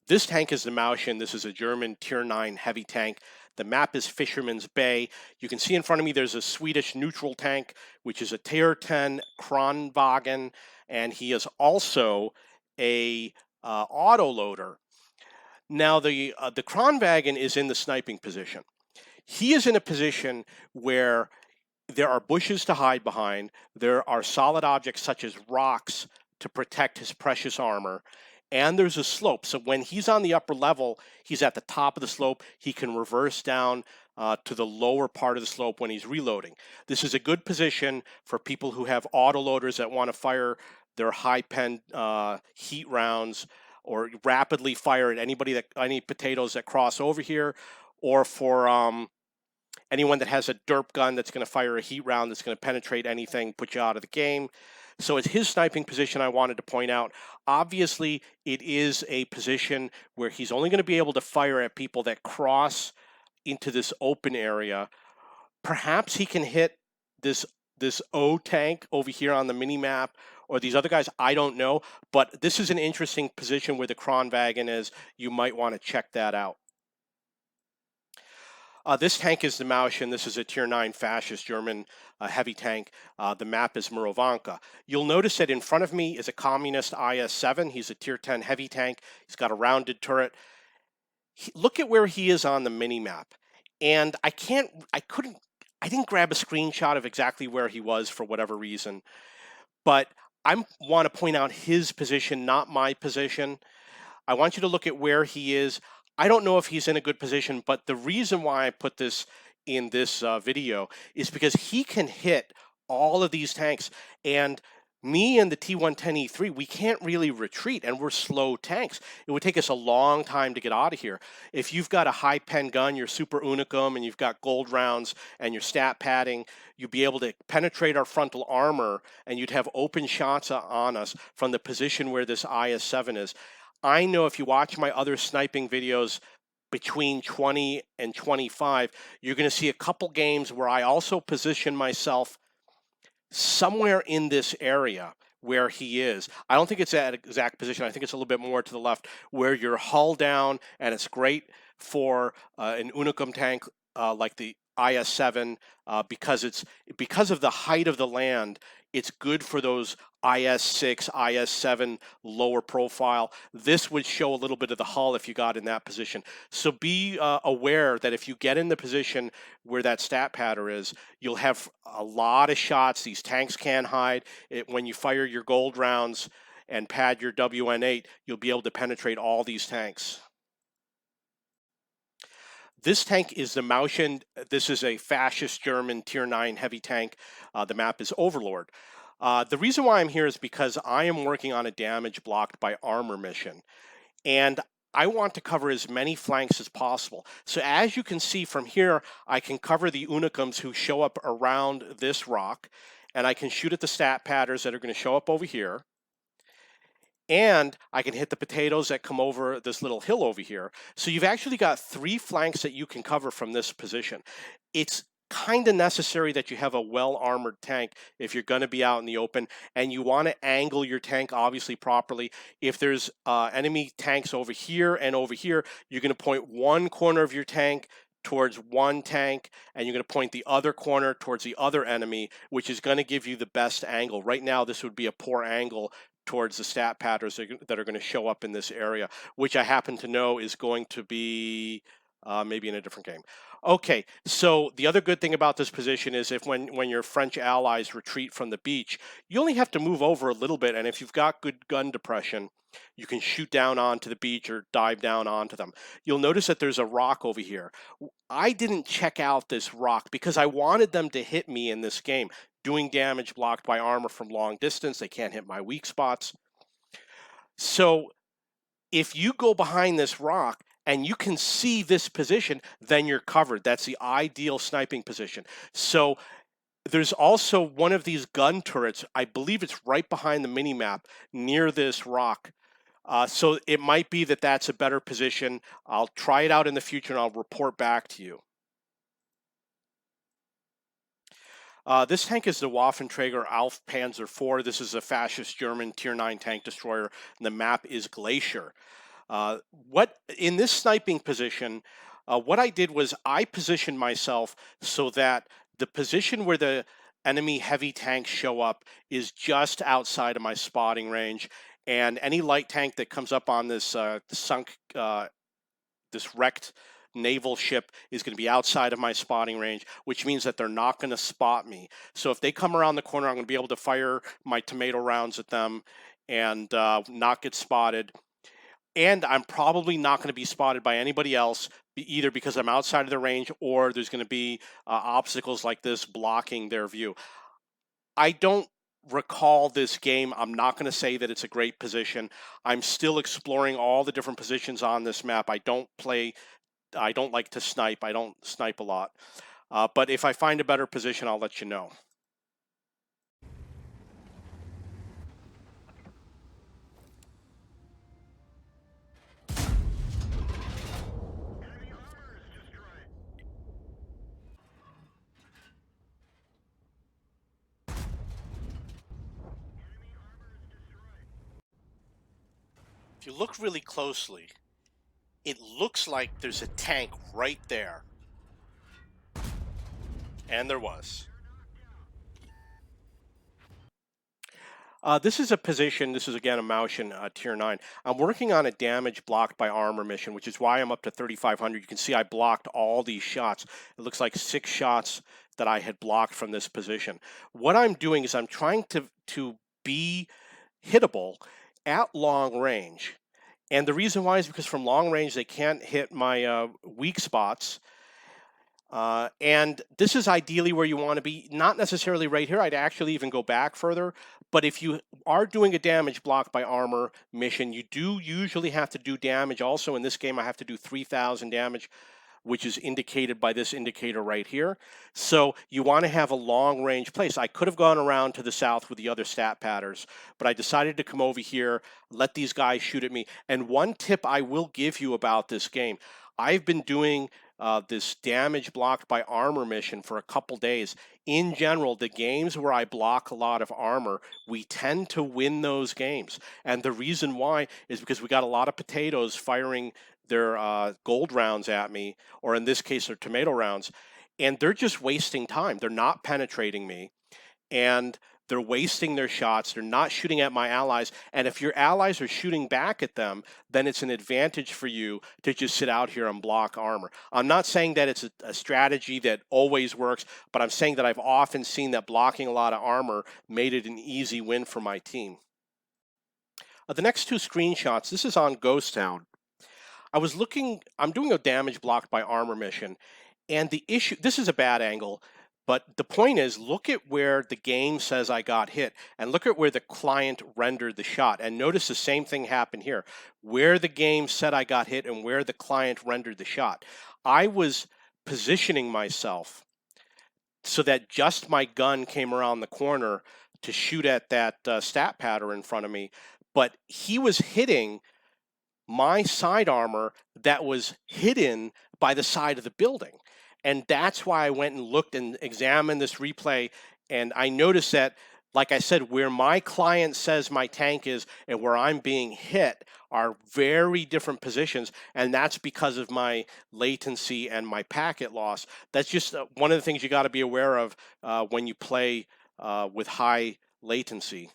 This tank is the Mauschen. This is a German Tier 9 heavy tank. The map is Fisherman's Bay. You can see in front of me there's a Swedish neutral tank, which is a Tier 10 Kranwagen, and he is also a autoloader. Now the Kranwagen is in the sniping position. He is in a position where there are bushes to hide behind. There are solid objects such as rocks to protect his precious armor. And there's a slope. So when he's on the upper level, he's at the top of the slope. He can reverse down to the lower part of the slope when he's reloading. This is a good position for people who have autoloaders that want to fire their high pen heat rounds or rapidly fire at any potatoes that cross over here, or for anyone that has a derp gun that's going to fire a heat round that's going to penetrate anything, put you out of the game. So it's his sniping position I wanted to point out. Obviously, it is a position where he's only going to be able to fire at people that cross into this open area. Perhaps he can hit this O tank over here on the mini map, or these other guys, I don't know. But this is an interesting position where the Kranwagen is. You might want to check that out. This tank is the Mauschen. This is a Tier 9 fascist German heavy tank. The map is Murovanka. You'll notice that in front of me is a communist IS-7. He's a Tier 10 heavy tank. He's got a rounded turret. Look at where he is on the mini map. And I didn't grab a screenshot of exactly where he was for whatever reason. But I want to point out his position, not my position. I want you to look at where he is. I don't know if he's in a good position, but the reason why I put this in this video is because he can hit all of these tanks. And me and the T110E3, we can't really retreat, and we're slow tanks. It would take us a long time to get out of here. If you've got a high pen gun, you're super unicum, and you've got gold rounds and your stat padding, you'd be able to penetrate our frontal armor, and you'd have open shots on us from the position where this IS-7 is. I know if you watch my other sniping videos between 20 and 25, you're going to see a couple games where I also position myself somewhere in this area where he is. I don't think it's at exact position. I think it's a little bit more to the left where you're hull down, and it's great for an unicum tank like the IS-7 because of the height of the land. It's good for those IS-6, IS-7 lower profile. This would show a little bit of the hull if you got in that position. So be aware that if you get in the position where that stat pattern is, you'll have a lot of shots. These tanks can't hide. When you fire your gold rounds and pad your WN8, you'll be able to penetrate all these tanks. This tank is the Mauschen. This is a fascist German Tier 9 heavy tank. The map is Overlord. The reason why I'm here is because I am working on a damage blocked by armor mission. And I want to cover as many flanks as possible. So as you can see from here, I can cover the unicums who show up around this rock. And I can shoot at the stat patterns that are going to show up over here. And I can hit the potatoes that come over this little hill over here. So you've actually got 3 flanks that you can cover from this position. It's kind of necessary that you have a well-armored tank if you're going to be out in the open, and you want to angle your tank obviously properly. If there's enemy tanks over here and over here, you're going to point one corner of your tank towards one tank, and you're going to point the other corner towards the other enemy, which is going to give you the best angle. Right now, this would be a poor angle towards the stat patterns that are going to show up in this area, which I happen to know is going to be maybe in a different game. Okay, so the other good thing about this position is when your French allies retreat from the beach, you only have to move over a little bit, and if you've got good gun depression, you can shoot down onto the beach or dive down onto them. You'll notice that there's a rock over here. I didn't check out this rock because I wanted them to hit me in this game. Doing damage blocked by armor from long distance, they can't hit my weak spots. So if you go behind this rock and you can see this position, then you're covered. That's the ideal sniping position. So there's also one of these gun turrets. I believe it's right behind the mini map near this rock. So it might be that that's a better position. I'll try it out in the future and I'll report back to you. This tank is the Waffenträger Alf Panzer IV. This is a fascist German Tier 9 tank destroyer, and the map is Glacier. What in this sniping position, what I did was I positioned myself so that the position where the enemy heavy tanks show up is just outside of my spotting range, and any light tank that comes up on this this wrecked naval ship is going to be outside of my spotting range, which means that they're not going to spot me. So if they come around the corner, I'm going to be able to fire my tomato rounds at them and not get spotted. And I'm probably not going to be spotted by anybody else, either because I'm outside of the range or there's going to be obstacles like this blocking their view. I don't recall this game. I'm not going to say that it's a great position. I'm still exploring all the different positions on this map. I don't like to snipe. I don't snipe a lot. But if I find a better position, I'll let you know. If you look really closely, it looks like there's a tank right there. And there was. This is a position, this is again a Maushan Tier 9. I'm working on a damage blocked by armor mission, which is why I'm up to 3,500. You can see I blocked all these shots. It looks like 6 shots that I had blocked from this position. What I'm doing is I'm trying to be hittable at long range. And the reason why is because from long range, they can't hit my weak spots. And this is ideally where you want to be, not necessarily right here. I'd actually even go back further. But if you are doing a damage block by armor mission, you do usually have to do damage. Also in this game, I have to do 3,000 damage, which is indicated by this indicator right here. So you want to have a long range place. I could have gone around to the south with the other stat patterns, but I decided to come over here, let these guys shoot at me. And one tip I will give you about this game, I've been doing this damage blocked by armor mission for a couple days. In general, the games where I block a lot of armor, we tend to win those games. And the reason why is because we got a lot of potatoes firing their gold rounds at me, or in this case, their tomato rounds, and they're just wasting time. They're not penetrating me, and they're wasting their shots. They're not shooting at my allies. And if your allies are shooting back at them, then it's an advantage for you to just sit out here and block armor. I'm not saying that it's a strategy that always works, but I'm saying that I've often seen that blocking a lot of armor made it an easy win for my team. The next 2 screenshots, this is on Ghost Town. I'm doing a damage blocked by armor mission, and the issue, this is a bad angle, but the point is, look at where the game says I got hit, and look at where the client rendered the shot, and notice the same thing happened here, where the game said I got hit and where the client rendered the shot. I was positioning myself so that just my gun came around the corner to shoot at that stat pattern in front of me, but he was hitting my side armor that was hidden by the side of the building. And that's why I went and looked and examined this replay. And I noticed that, like I said, where my client says my tank is and where I'm being hit are very different positions. And that's because of my latency and my packet loss. That's just one of the things you got to be aware of when you play with high latency.